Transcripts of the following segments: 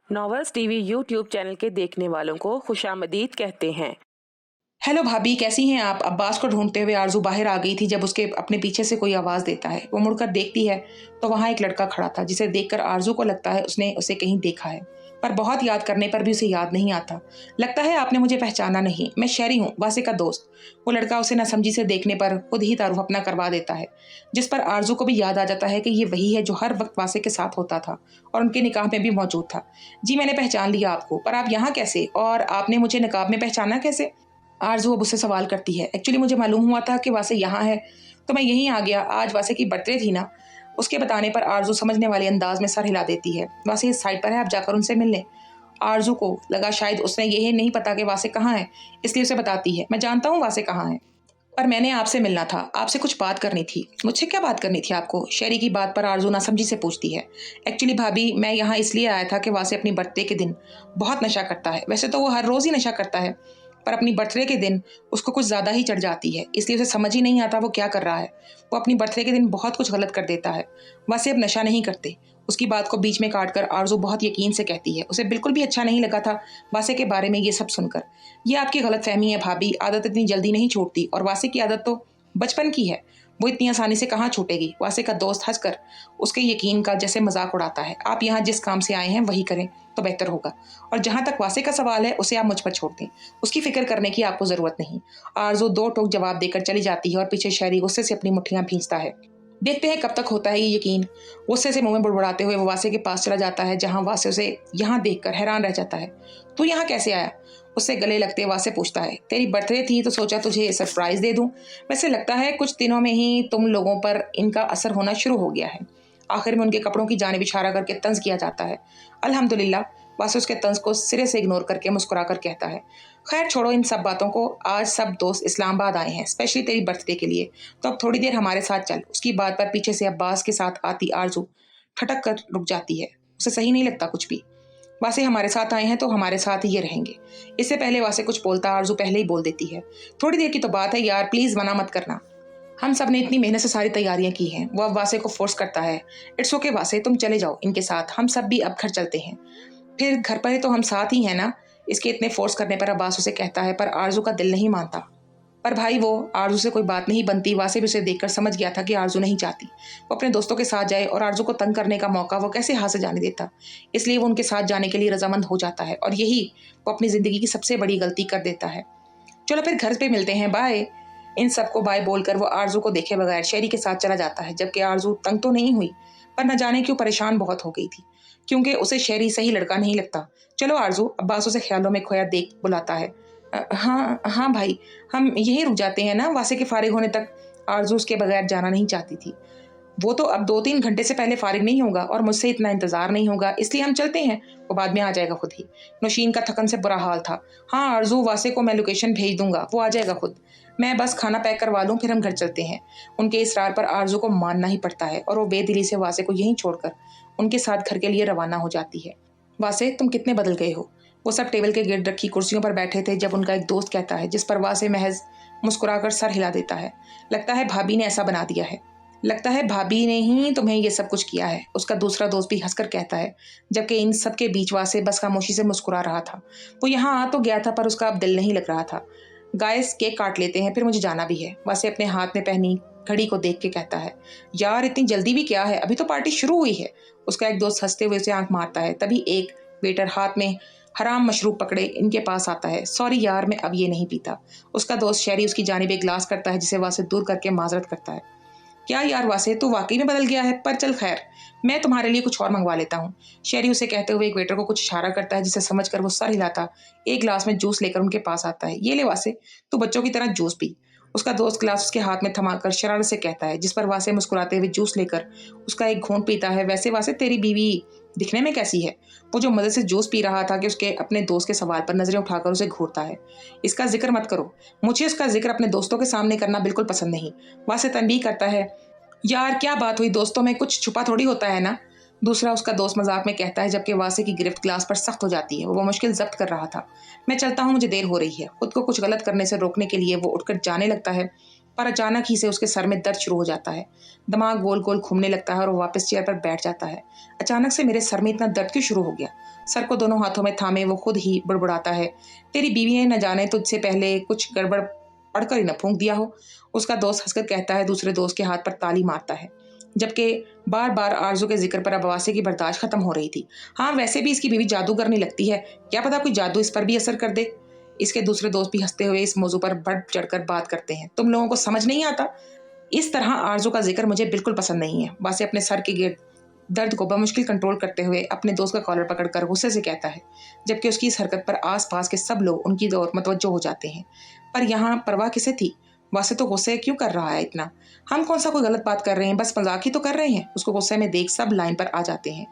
Novels TV YouTube channel के देखने वालों को खुशामदीद कहते हैं। हेलो भाभी, कैसी हैं आप? अब्बास को ढूंढते हुए आरजू बाहर आ गई थी जब उसके अपने पीछे से कोई आवाज देता है। वो मुड़कर देखती है तो वहां एक लड़का खड़ा था जिसे देखकर आरजू को लगता है उसने उसे कहीं देखा है, पर बहुत याद करने पर भी उसे याद नहीं आता। लगता है आपने मुझे पहचाना नहीं, मैं शहरी हूँ, वासे का दोस्त। वो लड़का उसे नासमझी से देखने पर खुद ही तारुफ अपना करवा देता है, जिस पर आरजू को भी याद आ जाता है कि ये वही है जो हर वक्त वासे के साथ होता था और उनके निकाह में भी मौजूद था। जी, मैंने पहचान लिया आपको, पर आप यहाँ कैसे और आपने मुझे निकाब में पहचाना कैसे? आरज़ू अब उससे सवाल करती है। एक्चुअली मुझे मालूम हुआ था कि वासे यहाँ है, तो मैं यहीं आ गया। आज वासे की बर्थडे थी ना। उसके बताने पर आरज़ू समझने वाले अंदाज में सर हिला देती है। वासे इस साइड पर है, आप जाकर उनसे मिल लें। आरज़ू को लगा शायद उसने यही नहीं पता कि वासे कहाँ है, इसलिए उसे बताती है, मैं जानता हूँ वासे कहाँ है, पर मैंने आपसे मिलना था, आपसे कुछ बात करनी थी। मुझसे क्या बात करनी थी आपको? शहरी की बात पर आरज़ू नासमझी से पूछती है। एक्चुअली भाभी, मैं यहाँ इसलिए आया था कि वासे अपनी बर्थडे के दिन बहुत नशा करता है। वैसे तो वो हर रोज़ ही नशा करता है, पर अपनी बर्थडे के दिन उसको कुछ ज़्यादा ही चढ़ जाती है, इसलिए उसे समझ ही नहीं आता वो क्या कर रहा है। वो अपनी बर्थडे के दिन बहुत कुछ गलत कर देता है। वासे अब नशा नहीं करते। उसकी बात को बीच में काटकर आरज़ू बहुत यकीन से कहती है। उसे बिल्कुल भी अच्छा नहीं लगा था वासे के बारे में ये सब सुनकर। ये आपकी गलतफहमी है भाभी, आदत इतनी जल्दी नहीं छूटती और वासे की आदत तो बचपन की है, वो इतनी आसानी से कहाँ छूटेगी? वासे का दोस्त हंसकर उसके यकीन का जैसे मजाक उड़ाता है। आप यहाँ जिस काम से आए हैं वही करें तो बेहतर होगा, और जहां तक वासे का सवाल है उसे आप मुझ पर छोड़ दें, उसकी फिक्र करने की आपको जरूरत नहीं। आरजू दो टोक जवाब देकर चली जाती है और पीछे शहरी गुस्से से अपनी मुट्ठियां भींचता है। देखते हैं कब तक होता है ये यकीन। गुस्से से मुंह में बुड़बुड़ाते हुए वो वासे के पास चला जाता है, जहां वासे उसे यहाँ देखकर हैरान रह जाता है। तू यहाँ कैसे आया? उससे गले लगते वासे पूछता है। तेरी बर्थडे थी तो सोचा तुझे सरप्राइज दे दूं। वैसे लगता है कुछ दिनों में ही तुम लोगों पर इनका असर होना शुरू हो गया है। आखिर में उनके कपड़ों की जानिब इशारा करके तंज किया जाता है। अल्हम्दुलिल्लाह। वासे उसके तंज को सिरे से इग्नोर करके मुस्कुराकर कहता है, खैर छोड़ो इन सब बातों को, आज सब दोस्त इस्लामाबाद आए हैं स्पेशली तेरी बर्थडे के लिए, तो अब थोड़ी देर हमारे साथ चल। उसकी बात पर पीछे से अब्बास के साथ आती आरजू ठटक कर रुक जाती है। उसे सही नहीं लगता कुछ भी। वासे हमारे साथ आए हैं तो हमारे साथ ही ये रहेंगे। इससे पहले वासे कुछ बोलता आरजू पहले ही बोल देती है, थोड़ी देर की तो बात है यार, प्लीज मना मत करना। हम सब ने इतनी मेहनत से सारी तैयारियां की हैं। वो अब वासे को फोर्स करता है। इट्स ओके वासे, तुम चले जाओ इनके साथ, हम सब भी अब घर चलते हैं। फिर घर पर ही तो हम साथ ही हैं ना। इसके इतने फोर्स करने पर अब्बास उसे कहता है, पर आरजू का दिल नहीं मानता। पर भाई वो आरजू से कोई बात नहीं बनती। वासे भी उसे देखकर समझ गया था कि आरजू नहीं चाहती वो अपने दोस्तों के साथ जाए, और आरजू को तंग करने का मौका वो कैसे हाथ से जाने देता। इसलिए वो उनके साथ जाने के लिए रजामंद हो जाता है, और यही वो अपनी जिंदगी की सबसे बड़ी गलती कर देता है। चलो फिर घर पे मिलते हैं, बाय। इन सबको बाय बोलकर वो आरजू को देखे बगैर शेरी के साथ चला जाता है, जबकि आरजू तंग तो नहीं हुई, पर न जाने क्यों परेशान बहुत हो गई थी, क्योंकि उसे शेरी सही लड़का नहीं लगता। चलो आरजू, अब्बास उसे ख्यालों में खोया देख बुलाता है। हाँ हाँ भाई, हम यहीं रुक जाते हैं ना वासे के फारिग होने तक। आरजू उसके बगैर जाना नहीं चाहती थी। वो तो अब 2-3 घंटे से पहले फारिग नहीं होगा और मुझसे इतना इंतजार नहीं होगा, इसलिए हम चलते हैं। वो बाद में आ जाएगा खुद ही। नौशीन का थकन से बुरा हाल था। हाँ आरजू, वासे को मैं लोकेशन भेज दूंगा, वो आ जाएगा खुद। मैं बस खाना पैक करवा लूँ, फिर हम घर चलते हैं। उनके इसरार पर आरजू को मानना ही पड़ता है, और वो बेदिली से वासे को यहीं छोड़कर उनके साथ घर के लिए रवाना हो जाती है। वासे, तुम कितने बदल गए हो। वो सब टेबल के गिर्द रखी कुर्सियों पर बैठे थे जब उनका एक दोस्त कहता है, जिस पर वासे महज मुस्कुराकर सर हिला देता है। लगता है भाभी ने ऐसा बना दिया है। लगता है भाभी ने ही तुम्हें ये सब कुछ किया है, उसका दूसरा दोस्त भी हंसकर कहता है, जबकि इन सब के बीच वासे बस खामोशी से मुस्कुरा रहा था। वो यहाँ आ तो गया था, पर उसका अब दिल नहीं लग रहा था। गाइस, केक काट लेते हैं, फिर मुझे जाना भी है। वासे अपने हाथ में पहनी घड़ी को देख के कहता है, यार इतनी जल्दी भी क्या है, अभी तो पार्टी शुरू हुई है। उसका एक दोस्त हंसते हुए उसे आंख मारता है। तभी एक वेटर हाथ में हराम मशरूब पकड़े इनके पास आता है। सॉरी यार, मैं अब ये नहीं पीता। उसका दोस्त शहरी उसकी जानिब एक ग्लास करता है, जिसे वासे दूर करके माजरत करता है। क्या यार वासे, तू वाकई में बदल गया है, पर चल खैर, मैं तुम्हारे लिए कुछ और मंगवा लेता हूँ। शेरी उसे कहते हुए एक वेटर को कुछ इशारा करता है, जिसे समझकर वो सर हिलाता एक ग्लास में जूस लेकर उनके पास आता है। ये ले वासे, तू बच्चों की तरह जूस पी। उसका दोस्त ग्लास उसके हाथ में थमाकर शरारत से कहता है, जिस पर वासे मुस्कुराते हुए जूस लेकर उसका एक घूंट पीता है। वैसे वासे, तेरी बीवी दिखने में कैसी है? वो जो मजे से जूस पी रहा था कि उसके अपने दोस्त के सवाल पर नजरें उठाकर उसे घूरता है। इसका जिक्र मत करो, मुझे उसका जिक्र अपने दोस्तों के सामने करना बिल्कुल पसंद नहीं। वासे तनबीह करता है, यार क्या बात हुई, दोस्तों में कुछ छुपा थोड़ी होता है ना। दूसरा उसका दोस्त मजाक में कहता है, जबकि वासे की गिरफ्त ग्लास पर सख्त हो जाती है। वो मुश्किल जब्त कर रहा था। मैं चलता हूँ, मुझे देर हो रही है। खुद को कुछ गलत करने से रोकने के लिए वो उठकर जाने लगता है, पर अचानक ही से उसके सर में दर्द शुरू हो जाता है। दिमाग गोल गोल घूमने लगता है और वो वापस चेयर पर बैठ जाता है। अचानक से मेरे सर में इतना दर्द क्यों शुरू हो गया? सर को दोनों हाथों में थामे वो खुद ही बुड़बुड़ाता है, तेरी बीवी ने न जाने तुझसे पहले कुछ गड़बड़ पढ़कर ही न फूंक दिया हो। उसका दोस्त हंसकर कहता है, दूसरे दोस्त के हाथ पर ताली मारता है। जबकि बार बार आरजू के जिक्र पर अब वासे की बर्दाश्त खत्म हो रही थी। हाँ, वैसे भी इसकी बीवी जादूगर नहीं लगती है, क्या पता कोई जादू इस पर भी असर कर दे। इसके दूसरे दोस्त भी हंसते हुए इस मौजू पर बढ़ चढ़कर बात करते हैं। तुम लोगों को समझ नहीं आता, इस तरह आरजू का जिक्र मुझे बिल्कुल पसंद नहीं है। वासे अपने सर के गिर्द दर्द को बमुश्किल कंट्रोल करते हुए अपने दोस्त का कॉलर पकड़कर गुस्से से कहता है, जबकि उसकी इस हरकत पर आसपास के सब लोग उनकी ओर मुतवज्जो हो जाते हैं। पर यहाँ परवाह किसे थी? वासे तो गुस्से क्यों कर रहा है इतना? हम कौन सा कोई गलत बात कर रहे हैं, बस मजाक ही तो कर रहे हैं। उसको गुस्से में देख सब लाइन पर आ जाते हैं।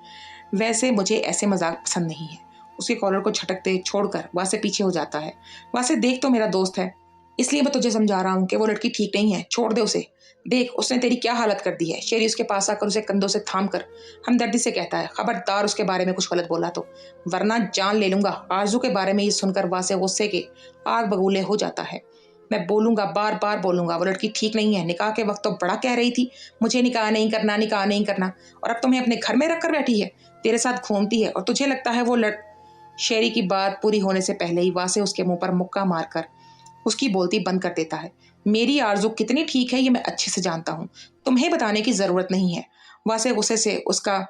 वैसे मुझे ऐसे मजाक पसंद नहीं है। उसके कॉलर को झटकते छोड़कर वासे पीछे हो जाता है। वासे, देख, तो मेरा दोस्त है, इसलिए मैं तुझे समझा रहा हूँ कि वो लड़की ठीक नहीं है, छोड़ दे उसे। देख उसने तेरी क्या हालत कर दी है। शेरी उसके पास आकर उसे कंधों से थाम कर हमदर्दी से कहता है, खबरदार उसके बारे में कुछ गलत बोला तो वरना जान ले लूंगा। आरजू के बारे में ये सुनकर वासे गुस्से के आग बगूले हो जाता है। मैं बोलूंगा, बार बार बोलूंगा, वो लड़की ठीक नहीं है। निकाह के वक्त तो बड़ा कह रही थी मुझे निकाह नहीं करना, निकाह नहीं करना, और अब तुम्हें अपने घर में रख कर बैठी है, तेरे साथ घूमती है और तुझे लगता है वो शेरी की बात पूरी होने से पहले ही वासे उसके मुंह पर मुक्का मारकर उसकी बोलती बंद कर देता है। मेरी आरजू कितनी ठीक है ये मैं अच्छे से जानता हूँ, तुम्हें बताने की जरूरत नहीं है। वासे गुस्से से उसका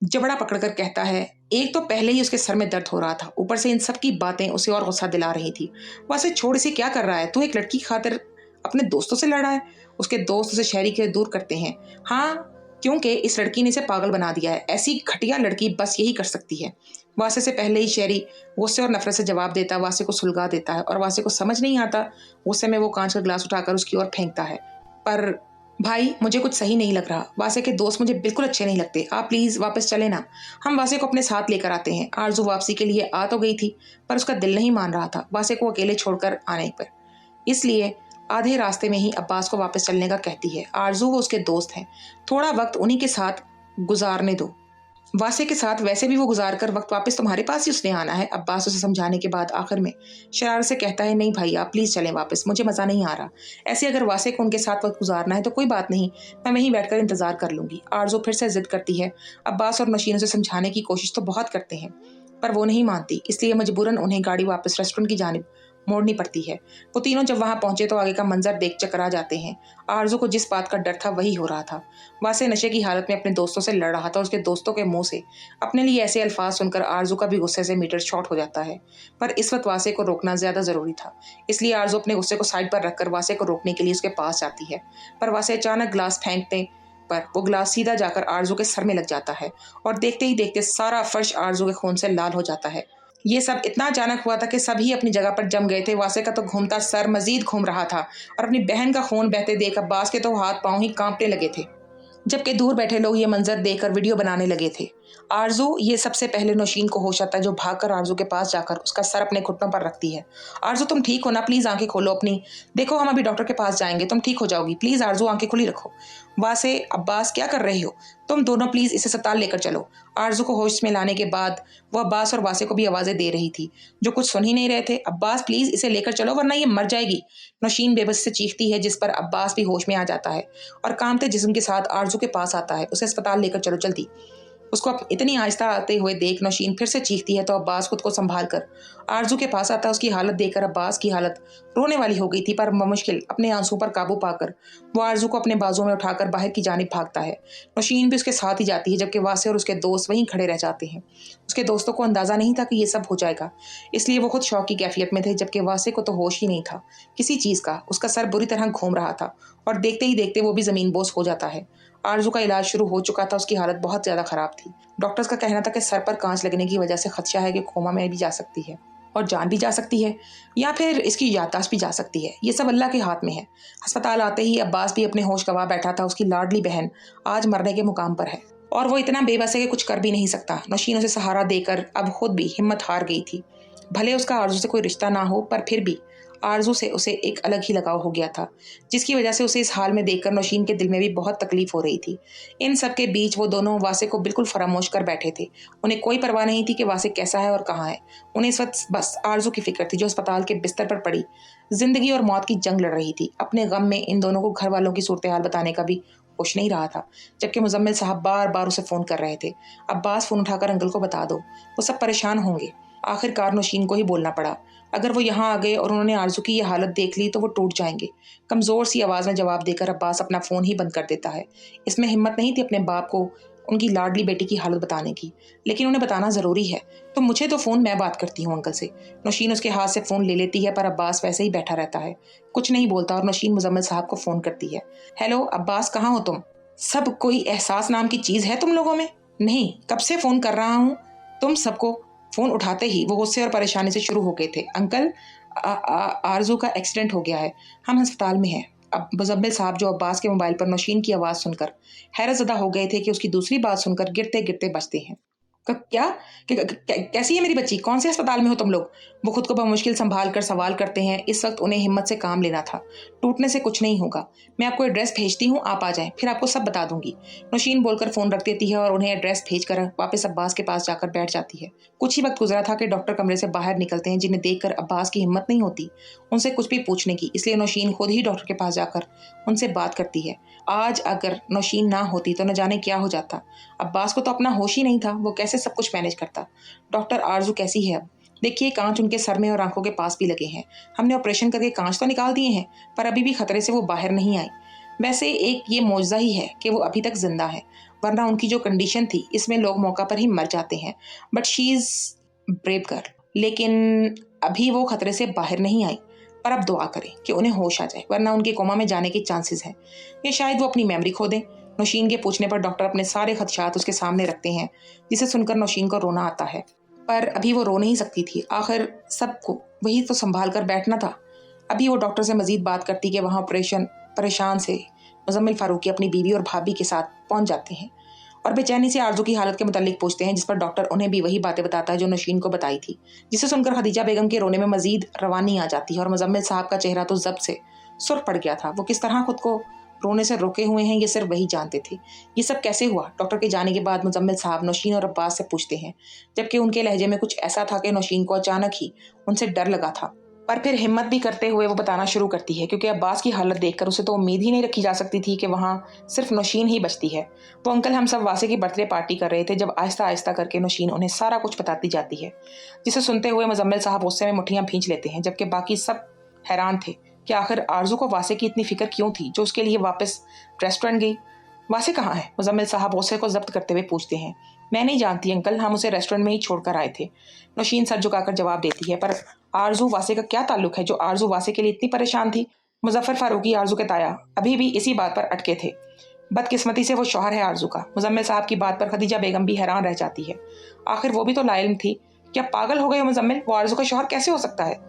जबड़ा पकड़कर कहता है, एक तो पहले ही उसके सर में दर्द हो रहा था, ऊपर से इन सब की बातें उसे और गुस्सा दिला रही थी। वासे, छोड़, इसे क्या कर रहा है तू? एक लड़की की खातिर अपने दोस्तों से लड़ा है। उसके दोस्त उसे शहरी के दूर करते हैं। हाँ, क्योंकि इस लड़की ने इसे पागल बना दिया है। ऐसी घटिया लड़की बस यही कर सकती है। वासे से पहले ही शहरी गुस्से और नफरत से जवाब देता वासे को सुलगा देता है और वासे को समझ नहीं आता। गुस्से में वो कांच का गिलास उठाकर उसकी ओर फेंकता है। पर भाई, मुझे कुछ सही नहीं लग रहा। वासे के दोस्त मुझे बिल्कुल अच्छे नहीं लगते। आप प्लीज वापस चले ना, हम वासे को अपने साथ लेकर आते हैं। आरजू वापसी के लिए आ तो गई थी पर उसका दिल नहीं मान रहा था वासे को अकेले छोड़कर आने पर, इसलिए आधे रास्ते में ही अब्बास को वापस चलने का कहती है। आरजू वो उसके दोस्त हैं, थोड़ा वक्त उन्हीं के साथ गुजारने दो। वासे के साथ वैसे भी वो गुजार कर वक्त वापस तुम्हारे पास ही उसने आना है। अब्बास उसे समझाने के बाद आखिर में शरारत से कहता है, नहीं भाई, आप प्लीज चलें वापस, मुझे मजा नहीं आ रहा। ऐसे अगर वासे को उनके साथ वक्त गुजारना है तो कोई बात नहीं, मैं वहीं बैठकर इंतजार कर लूंगी। आरजू फिर से जिद करती है। अब्बास और नशीन उसे समझाने की कोशिश तो बहुत करते हैं पर वो नहीं मानती, इसलिए मजबूरन उन्हें गाड़ी वापस रेस्टोरेंट की जानिब मोड़नी पड़ती है। वो तीनों जब वहां पहुंचे तो आगे का मंजर देख चकरा जाते हैं। आरजू को जिस बात का डर था वही हो रहा था। वासे नशे की हालत में अपने दोस्तों से लड़ रहा था। उसके दोस्तों के मुंह से अपने लिए ऐसे अल्फाज सुनकर आरजू का भी गुस्से से मीटर शॉर्ट हो जाता है। पर इस वक्त वासे को रोकना ज्यादा जरूरी था, इसलिए आरजू अपने गुस्से को साइड पर रखकर वासे को रोकने के लिए उसके पास जाती है। पर वासे अचानक ग्लास फेंकते पर वो ग्लास सीधा जाकर आरजू के सर में लग जाता है और देखते ही देखते सारा फर्श आरजू के खून से लाल हो जाता है। ये सब इतना अचानक हुआ था कि सभी अपनी जगह पर जम गए थे। वासे का तो घूमता सर मजीद घूम रहा था और अपनी बहन का खून बहते देख अब्बास के तो हाथ पांव ही कांपने लगे थे, जबकि दूर बैठे लोग ये मंजर देखकर वीडियो बनाने लगे थे। आरजू ये सबसे पहले नौशीन को होश आता है, जो भागकर आरजू के पास जाकर उसका सर अपने घुटनों पर रखती है। आरजू, तुम ठीक हो ना? प्लीज आंखें खोलो अपनी, देखो हम अभी डॉक्टर के पास जाएंगे, तुम ठीक हो जाओगी। प्लीज आरजू, आंखें खुली रखो। वासे, अब्बास, क्या कर रहे हो तुम दोनों? प्लीज इसे अस्पताल लेकर चलो। आरजू को होश में लाने के बाद वो अब्बास और वासे को भी आवाजें दे रही थी जो कुछ सुन ही नहीं रहे थे। अब्बास, प्लीज इसे लेकर चलो वरना ये मर जाएगी। नौशीन बेबस से चीखती है, जिस पर अब्बास भी होश में आ जाता है और कांपते जिस्म के साथ आरजू के पास आता है। उसे अस्पताल लेकर चलो जल्दी। उसको इतनी आहिस्ता आते हुए देख नौशीन फिर से चीखती है तो अब्बास खुद को संभाल कर आरजू के पास आता है। उसकी हालत देखकर अब्बास की हालत रोने वाली हो गई थी, पर मुश्किल अपने आंसू पर काबू पाकर वो आरजू को अपने बाजू में उठाकर बाहर की जानिब भागता है। नौशीन भी उसके साथ ही जाती है, जबकि वासे और उसके दोस्त वहीं खड़े रह जाते हैं। उसके दोस्तों को अंदाजा नहीं था कि ये सब हो जाएगा, इसलिए वो खुद शौक की कैफियत में थे, जबकि वासे को तो होश ही नहीं था किसी चीज का। उसका सर बुरी तरह घूम रहा था और देखते ही देखते वो भी जमीन बोस हो जाता है। आरजू का इलाज शुरू हो चुका था, उसकी हालत बहुत ज्यादा खराब थी। डॉक्टर्स का कहना था कि सर पर कांच लगने की वजह से खदशा है कि कोमा में भी जा सकती है और जान भी जा सकती है या फिर इसकी याददाश्त भी जा सकती है। ये सब अल्लाह के हाथ में है। अस्पताल आते ही अब्बास भी अपने होश गंवा बैठा था। उसकी लाडली बहन आज मरने के मुकाम पर है और वो इतना बेबस है कि कुछ कर भी नहीं सकता। नौशीन उसे सहारा देकर अब खुद भी हिम्मत हार गई थी। भले उसका आरजू से कोई रिश्ता ना हो, पर फिर भी आरजू से उसे एक अलग ही लगाव हो गया था, जिसकी वजह से उसे इस हाल में देखकर नौशीन के दिल में भी बहुत तकलीफ हो रही थी। इन सब के बीच वो दोनों वासे को बिल्कुल फरामोश कर बैठे थे। उन्हें कोई परवाह नहीं थी कि वासे कैसा है और कहाँ है। उन्हें इस वक्त बस आरजू की फिक्र थी, जो अस्पताल के बिस्तर पर पड़ी जिंदगी और मौत की जंग लड़ रही थी। अपने गम में इन दोनों को घर वालों की सूरत हाल बताने का भी होश नहीं रहा था, जबकि मुजम्मिल साहब बार बार उसे फ़ोन कर रहे थे। अब्बास फ़ोन उठाकर अंकल को बता दो, वो सब परेशान होंगे। आखिरकार नौशीन को ही बोलना पड़ा। अगर वो यहाँ आ गए और उन्होंने आरज़ू की ये हालत देख ली तो वो टूट जाएंगे। कमज़ोर सी आवाज़ में जवाब देकर अब्बास अपना फ़ोन ही बंद कर देता है। इसमें हिम्मत नहीं थी अपने बाप को उनकी लाडली बेटी की हालत बताने की, लेकिन उन्हें बताना ज़रूरी है। तो मुझे तो फ़ोन, मैं बात करती हूँ अंकल से। नौशीन उसके हाथ से फ़ोन ले लेती है, पर अब्बास वैसे ही बैठा रहता है, कुछ नहीं बोलता और नौशीन मुजम्मिल साहब को फ़ोन करती है। हेलो अब्बास, कहाँ हो तुम? सब कोई एहसास नाम की चीज़ है तुम लोगों में? नहीं, कब से फ़ोन कर रहा हूँ तुम सबको। फ़ोन उठाते ही वो गुस्से और परेशानी से शुरू हो गए थे। अंकल, आरज़ू का एक्सीडेंट हो गया है, हम अस्पताल में हैं। अब मुजम्मिल साहब, जो अब्बास के मोबाइल पर नौशीन की आवाज़ सुनकर हैरतज़दा हो गए थे कि उसकी दूसरी बात सुनकर गिरते गिरते बचते हैं। क्या? कैसी है मेरी बच्ची? कौन से अस्पताल में हो तुम लोग? वो खुद को बमुश्किल संभाल कर सवाल करते हैं। इस वक्त उन्हें हिम्मत से काम लेना था। टूटने से कुछ नहीं होगा। मैं आपको एड्रेस भेजती हूँ, आप आ जाएं, फिर आपको सब बता दूंगी। नौशीन बोलकर फ़ोन रख देती है और उन्हें एड्रेस भेजकर वापस अब्बास के पास जाकर बैठ जाती है। कुछ ही वक्त गुजरा था कि डॉक्टर कमरे से बाहर निकलते हैं, जिन्हें देखकर अब्बास की हिम्मत नहीं होती उनसे कुछ भी पूछने की, इसलिए नौशीन खुद ही डॉक्टर के पास जाकर उनसे बात करती है। आज अगर नौशीन ना होती तो न जाने क्या हो जाता। अब्बास को तो अपना होश ही नहीं था, वो कैसे सब कुछ मैनेज करता। डॉक्टर, आरज़ू कैसी है अब? देखिए, कांच उनके सर में और आंखों के पास भी लगे हैं। हमने ऑपरेशन करके कांच तो निकाल दिए हैं, पर अभी भी खतरे से वो बाहर नहीं आई। वैसे एक ये मौजज़ा ही है कि वो अभी तक जिंदा है, वरना उनकी जो कंडीशन थी इसमें लोग मौका पर ही मर जाते हैं। But she is brave girl. लेकिन अभी वो खतरे से बाहर नहीं आई, पर अब दुआ करें कि उन्हें होश आ जाए, वरना उनके कोमा में जाने के चांसेस हैं। ये शायद वो अपनी मेमोरी खो दें। नौशीन के पूछने पर डॉक्टर अपने सारे खदशात उसके सामने रखते हैं, जिसे सुनकर नौशीन को रोना आता है। पर अभी वो रो नहीं सकती थी, आखिर सबको वही तो संभाल कर बैठना था। अभी वो डॉक्टर से मजीद बात करती कि वहाँ ऑपरेशन परेशान से मुजम्मिल फारूकी अपनी बीवी और भाभी के साथ पहुँच जाते हैं और बेचैनी से आरज़ू की हालत के मुतालिक पूछते हैं, जिस पर डॉक्टर उन्हें भी वही बातें बताता है जो नौशीन को बताई थी, जिसे सुनकर खदीजा बेगम के रोने में मजीद रवानी आ जाती है और मुजम्मिल साहब का चेहरा तो जब्त से सुर्ख पड़ गया था। वो किस तरह खुद को रोने से रोके हुए हैं ये सिर्फ वही जानते थे। ये सब कैसे हुआ? डॉक्टर के जाने के बाद मुजम्मिल साहब नौशीन और अब्बास से पूछते हैं, जबकि उनके लहजे में कुछ ऐसा था कि नौशीन को अचानक ही उनसे डर लगा था। पर फिर हिम्मत भी करते हुए वो बताना शुरू करती है, क्योंकि अब्बास की हालत देखकर उसे तो उम्मीद ही नहीं रखी जा सकती थी कि वहाँ सिर्फ नौशीन ही बचती है। वो अंकल, हम सब वासे की बर्थडे पार्टी कर रहे थे जब आहिस्ता आहिस्ता करके नौशीन उन्हें सारा कुछ बताती जाती है, जिसे सुनते हुए मुजम्मिल साहब गुस्से में मुठ्ठियाँ भींच लेते हैं, जबकि बाकी सब हैरान थे कि आखिर आरज़ू को वासे की इतनी फिक्र क्यों थी जो उसके लिए वापस रेस्टोरेंट गई। वासे कहाँ है? मुजम्मिल साहब गुस्से को जब्त करते हुए पूछते हैं। मैं नहीं जानती अंकल, हम उसे रेस्टोरेंट में ही छोड़कर आए थे। नौशीन सर झुकाकर जवाब देती है, पर आरज़ू वासे का क्या ताल्लुक है जो आरज़ू वासे के लिए इतनी परेशान थी? मुजफ्फर फारूकी, आरज़ू के ताया, अभी भी इसी बात पर अटके थे। बदकिस्मती से वो शौहर है आरज़ू का। मुजम्मिल साहब की बात पर खदीजा बेगम भी हैरान रह जाती है। आखिर वो भी तो लाइल थी। क्या पागल हो गए हो मुजम्मिल? वो आरज़ू का शौहर कैसे हो सकता है?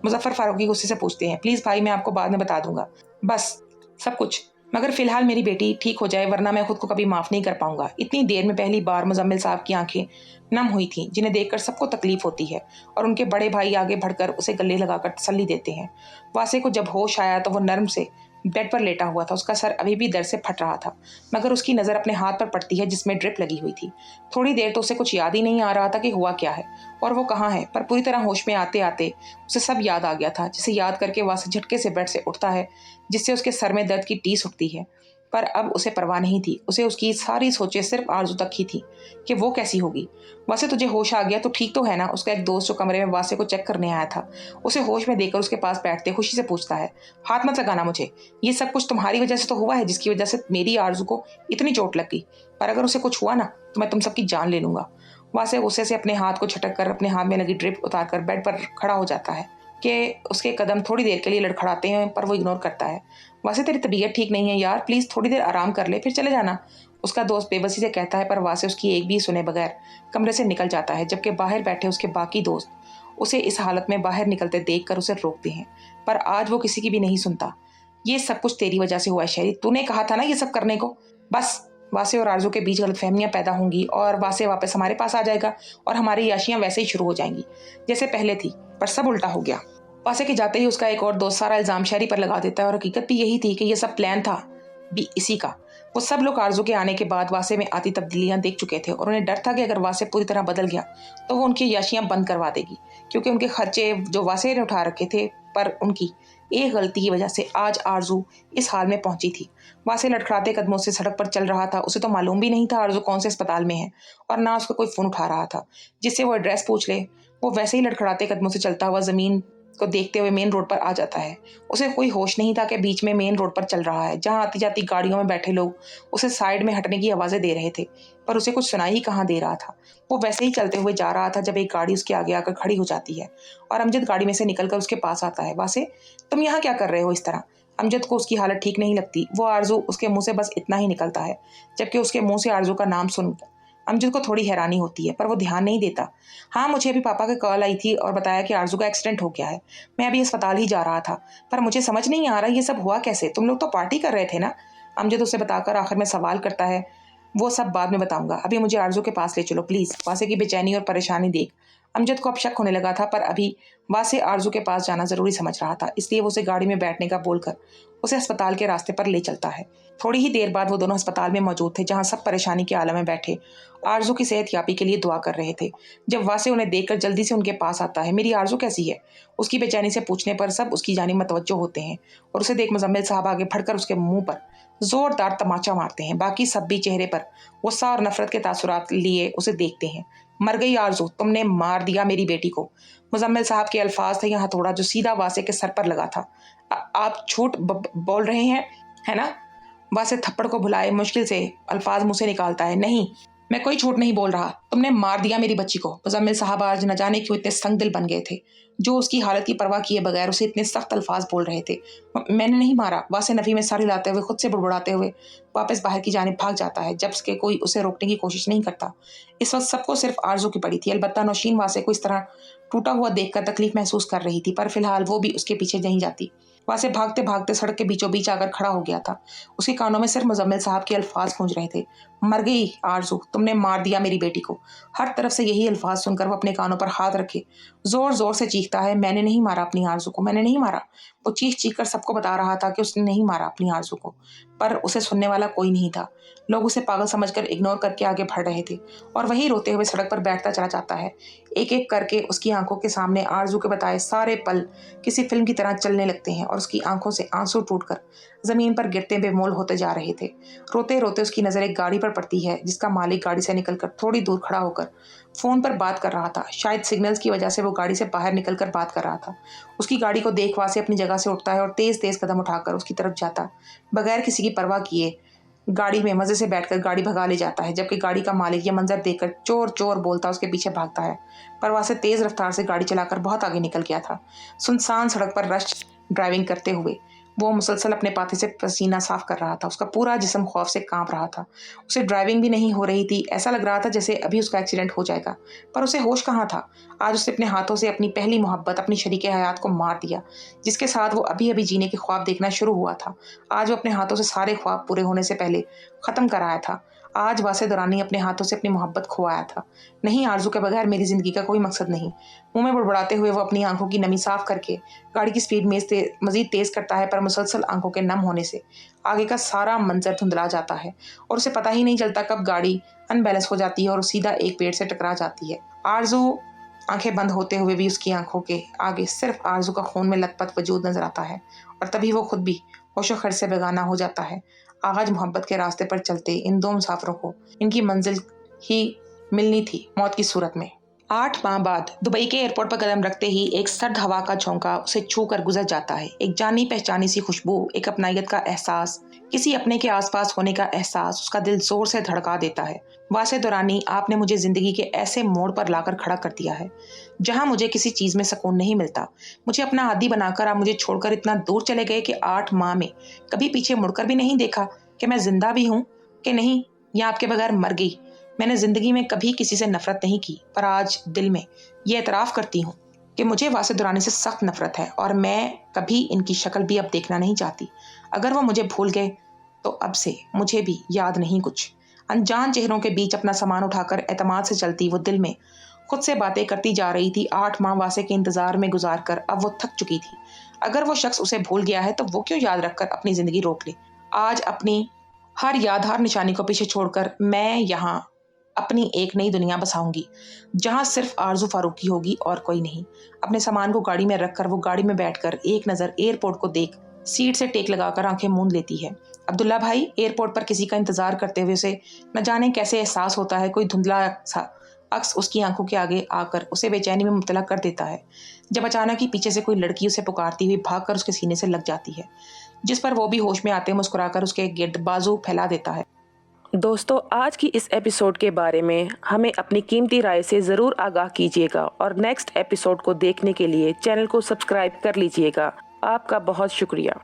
मुजफ्फर फारूकी गुस्से से पूछते हैं। प्लीज़ भाई, मैं आपको बाद में बता दूंगा, बस सब कुछ, मगर फिलहाल मेरी बेटी ठीक हो जाए, वरना मैं खुद को कभी माफ़ नहीं कर पाऊंगा। इतनी देर में पहली बार मुजम्मिल साहब की आंखें नम हुई थीं, जिन्हें देखकर सबको तकलीफ होती है, और उनके बड़े भाई आगे बढ़कर उसे गले लगाकर तसल्ली देते हैं। वासे को जब होश आया तो वो नर्म से बेड पर लेटा हुआ था। उसका सर अभी भी दर्द से फट रहा था, मगर उसकी नज़र अपने हाथ पर पड़ती है जिसमें ड्रिप लगी हुई थी। थोड़ी देर तो उसे कुछ याद ही नहीं आ रहा था कि हुआ क्या है और वो कहाँ है, पर पूरी तरह होश में आते आते उसे सब याद आ गया था, जिसे याद करके वासे झटके से बेड से उठता है, जिससे उसके सर में दर्द की टीस उठती है। पर अब उसे परवाह नहीं थी। उसे उसकी सारी सोचें सिर्फ आरज़ू तक ही थी कि वो कैसी होगी। वासे, तुझे होश आ गया तो ठीक तो है ना? उसका एक दोस्त जो कमरे में वासे को चेक करने आया था, उसे होश में देखकर उसके पास बैठते खुशी से पूछता है, हाथ मत लगाना मुझे, ये सब कुछ तुम्हारी वजह से तो हुआ है, जिसकी वजह से मेरी आरज़ू को इतनी चोट लग गई, पर अगर उसे कुछ हुआ ना तो मैं तुम सबकी जान ले लूंगा। वासे गुस्से से अपने हाथ को छटक कर अपने हाथ में लगी ड्रिप उतार कर बेड पर खड़ा हो जाता है कि उसके कदम थोड़ी देर के लिए लड़खड़ाते हैं, पर वो इग्नोर करता है। वासे, तेरी तबीयत ठीक नहीं है यार, प्लीज़ थोड़ी देर आराम कर ले, फिर चले जाना, उसका दोस्त बेबसी से कहता है। पर वासे उसकी एक भी सुने बगैर कमरे से निकल जाता है, जबकि बाहर बैठे उसके बाकी दोस्त उसे इस हालत में बाहर निकलते देखकर उसे रोकते हैं, पर आज वो किसी की भी नहीं सुनता। ये सब कुछ तेरी वजह से हुआ है शहरी, तूने कहा था ना ये सब करने को। बस वासे और आरज़ू के बीच गलतफहमियां पैदा होंगी और वासे वापस हमारे पास आ जाएगा और हमारी याशियां वैसे ही शुरू हो जाएंगी जैसे पहले थी, पर सब उल्टा हो गया। वासे के जाते ही उसका एक और दोस्त सारा इल्ज़ाम शहरी पर लगा देता है, और हकीकत भी यही थी कि यह सब प्लान था भी इसी का। वो सब लोग आरज़ू के आने के बाद वासे में आती तब्दीलियां देख चुके थे और उन्हें डर था कि अगर वासे पूरी तरह बदल गया तो वो उनकी याशियां बंद करवा देगी, क्योंकि उनके खर्चे जो वासे ने उठा रखे थे पर उनकी एक गलती की वजह से आज आरजू इस हाल में पहुंची थी। वासे लड़खड़ाते कदमों से सड़क पर चल रहा था। उसे तो मालूम भी नहीं था आरजू कौन से अस्पताल में है और ना उसका कोई फोन उठा रहा था जिससे वो एड्रेस पूछ ले। वो वैसे ही लड़खड़ाते कदमों से चलता हुआ जमीन को देखते हुए मेन रोड पर आ जाता है। उसे कोई होश नहीं था कि बीच में मेन रोड पर चल रहा है जहां आती जाती गाड़ियों में बैठे लोग उसे साइड में हटने की आवाजें दे रहे थे, पर उसे कुछ सुनाई ही कहाँ दे रहा था। वो वैसे ही चलते हुए जा रहा था जब एक गाड़ी उसके आगे आकर खड़ी हो जाती है और अमजद गाड़ी में से निकलकर उसके पास आता है। वासे, तुम यहाँ क्या कर रहे हो इस तरह? अमजद को उसकी हालत ठीक नहीं लगती। वो आरजू उसके मुंह से बस इतना ही निकलता है, जबकि उसके मुंह से आरजू का नाम सुन अमजद को थोड़ी हैरानी होती है, पर वो ध्यान नहीं देता। हाँ, मुझे अभी पापा की कॉल आई थी और बताया कि आरजू का एक्सीडेंट हो गया है। मैं अभी अस्पताल ही जा रहा था, पर मुझे समझ नहीं आ रहा ये सब हुआ कैसे। तुम लोग तो पार्टी कर रहे थे ना? अमजद उसे बताकर आखिर में सवाल करता है, वो सब बाद में बताऊंगा, अभी मुझे आरजू के पास ले चलो प्लीज। वासे की बेचैनी और परेशानी देख अमजद को अब शक होने लगा था, पर अभी वासे आरजू के पास जाना जरूरी समझ रहा था, इसलिए वो उसे गाड़ी में बैठने का बोलकर उसे अस्पताल के रास्ते पर ले चलता है। थोड़ी ही देर बाद वो दोनों अस्पताल में मौजूद थे, जहां सब परेशानी के आलम में बैठे आरजू की सेहत यापी के लिए दुआ कर रहे थे। जब वासे उन्हें देखकर जल्दी से उनके पास आता है, मेरी आरजू कैसी है? उसकी बेचैनी से पूछने पर सब उसकी जानिब मतवज्जो होते हैं और उसे देख मुजम्मिल साहब आगे बढ़कर उसके मुंह पर जोरदार तमाचा मारते हैं। बाकी सब भी चेहरे पर गुस्सा और नफरत के तासुरात लिए उसे देखते हैं। मर गई आरजू, तुमने मार दिया मेरी बेटी को। मुजम्मिल साहब के अल्फाज थे यहाँ थोड़ा जो सीधा वासे के सर पर लगा था। आप झूठ बोल रहे हैं, है ना? वासे थप्पड़ को भुलाए मुश्किल से अल्फाज मुंह से निकालता है, नहीं, मैं कोई झूठ नहीं बोल रहा। तुमने मार दिया मेरी बच्ची को। मुजम्मिल साहब आज न जाने क्यों इतने संग दिल बन गए थे, जो उसकी हालत की परवाह किए बगैर उसे इतने सख्त अल्फाज बोल रहे थे। मैंने नहीं मारा। वासे नफी में सर हिलाते हुए खुद से बुड़बुड़ाते हुए वापस बाहर की जानिब भाग जाता है, जब के कोई उसे रोकने की कोशिश नहीं करता। इस वक्त सबको सिर्फ आरजू की पड़ी थी। अलबत्ता नौशीन वासे को इस तरह टूटा हुआ देखकर तकलीफ महसूस कर रही थी, पर फिलहाल वो भी उसके पीछे नहीं जाती। वासे भागते भागते सड़क के बीचों बीच आकर खड़ा हो गया था। उसके कानों में सिर्फ मुजम्मिल साहब के अल्फाज गूंज रहे थे, मर गई आरजू, तुमने मार दिया मेरी बेटी को। हर तरफ से यही अल्फाज सुनकर वो अपने कानों पर हाथ रखे जोर जोर से चीखता है, मैंने नहीं मारा अपनी आरजू को, मैंने नहीं मारा। वो चीख चीख कर सबको बता रहा था कि उसने नहीं मारा अपनी आरजू को, पर उसे सुनने वाला कोई नहीं था। लोग उसे पागल समझकर इग्नोर करके आगे बढ़ रहे थे और वही रोते हुए सड़क पर बैठता चला जाता है। एक एक करके उसकी आंखों के सामने आरजू के बताए सारे पल किसी फिल्म की तरह चलने लगते हैं और उसकी आंखों से आंसू टूटकर जमीन पर गिरते बेमोल होते जा रहे थे। रोते रोते उसकी नजर एक गाड़ी पर पड़ती है जिसका मालिक गाड़ी से निकलकर थोड़ी दूर खड़ा होकर फोन पर बात कर रहा था। शायद सिग्नल्स की वजह से वो गाड़ी से बाहर निकलकर बात कर रहा था। उसकी गाड़ी को देख वासे अपनी जगह से उठता है और तेज तेज कदम उठाकर उसकी तरफ जाता, बगैर किसी की परवाह किए गाड़ी में मजे से बैठकर गाड़ी भगा ले जाता है, जबकि गाड़ी का मालिक यह मंजर देखकर चोर चोर बोलता उसके पीछे भागता है। पर वासे तेज रफ्तार से गाड़ी चलाकर बहुत आगे निकल गया था। सुनसान सड़क पर रश ड्राइविंग करते हुए वो मुसलसल अपने पाते से पसीना साफ कर रहा था। उसका पूरा जिस्म खौफ से कांप रहा था। उसे ड्राइविंग भी नहीं हो रही थी, ऐसा लग रहा था जैसे अभी उसका एक्सीडेंट हो जाएगा, पर उसे होश कहाँ था। आज उसने अपने हाथों से अपनी पहली मोहब्बत, अपनी शरीके हयात को मार दिया, जिसके साथ वो अभी अभी जीने के ख्वाब देखना शुरू हुआ था। आज वो अपने हाथों से सारे ख्वाब पूरे होने से पहले खत्म कराया था। आज वासे दुरानी अपने हाथों से अपनी मोहब्बत खोवाया था। नहीं, आरजू के बगैर मेरी जिंदगी का कोई मकसद नहीं। मुंह में बुड़बुड़ाते हुए वो अपनी आंखों की नमी साफ करके गाड़ी की स्पीड में मजीद तेज करता है, पर मुसलसल आंखों के नम होने से आगे का सारा मंजर धुंधला जाता है और उसे पता ही नहीं चलता कब गाड़ी अनबैलेंस हो जाती है और सीधा एक पेड़ से टकरा जाती है। आरजू आंखें बंद होते हुए भी उसकी आंखों के आगे सिर्फ आरजू का खून में लथपथ वजूद नजर आता है और तभी वो खुद भी होशो खर्च से बेगाना हो जाता है। आज मोहब्बत के रास्ते पर चलते इन दो मुसाफिरों को इनकी मंजिल ही मिलनी थी, मौत की सूरत में। 8 माह बाद दुबई के एयरपोर्ट पर कदम रखते ही एक सर्द हवा का झोंका उसे छू कर गुजर जाता है। एक जानी पहचानी सी खुशबू, एक अपनायत का एहसास, किसी अपने के आसपास होने का एहसास उसका दिल जोर से धड़का देता है। वासे दुरानी, आपने मुझे जिंदगी के ऐसे मोड़ पर लाकर खड़ा कर दिया है जहां मुझे किसी चीज में सुकून नहीं मिलता। मुझे अपना आदी बनाकर आप मुझे छोड़कर इतना दूर चले गए कि 8 माह में कभी पीछे मुड़कर भी नहीं देखा कि मैं जिंदा भी हूँ कि नहीं, या आपके बगैर मर गई। मैंने जिंदगी में कभी किसी से नफरत नहीं की, पर आज दिल में ये एतराफ़ करती हूँ कि मुझे वासे दुरानी से सख्त नफरत है और मैं कभी इनकी शक्ल भी अब देखना नहीं चाहती। अगर वो मुझे भूल गए तो अब से मुझे भी याद नहीं कुछ। अनजान चेहरों के बीच अपना सामान उठाकर एतमाद से चलती वो दिल में खुद से बातें करती जा रही थी। 8 माह वासे के इंतजार में गुजार कर अब वो थक चुकी थी। अगर वो शख्स उसे भूल गया है तो वो क्यों याद रखकर अपनी जिंदगी रोक ले। आज अपनी हर याद, हर निशानी को पीछे छोड़कर मैं यहाँ अपनी एक नई दुनिया बसाऊंगी जहां सिर्फ आरजू फारूकी होगी और कोई नहीं। अपने सामान को गाड़ी में रखकर वो गाड़ी में बैठकर एक नज़र एयरपोर्ट को देख सीट से टेक लगाकर आंखें मूंद लेती है। अब्दुल्ला भाई एयरपोर्ट पर किसी का इंतजार करते हुए उसे न जाने कैसे एहसास होता है, कोई धुंधला सा अक्स उसकी आंखों के आगे आकर उसे बेचैनी में मुब्तला कर देता है, जब अचानक ही पीछे से कोई लड़की उसे पुकारती हुई भागकर उसके सीने से लग जाती है, जिस पर वो भी होश में आते मुस्कुराकर उसके गिर्द बाजू फैला देता है। दोस्तों, आज की इस एपिसोड के बारे में हमें अपनी कीमती राय से ज़रूर आगाह कीजिएगा और नेक्स्ट एपिसोड को देखने के लिए चैनल को सब्सक्राइब कर लीजिएगा। आपका बहुत शुक्रिया।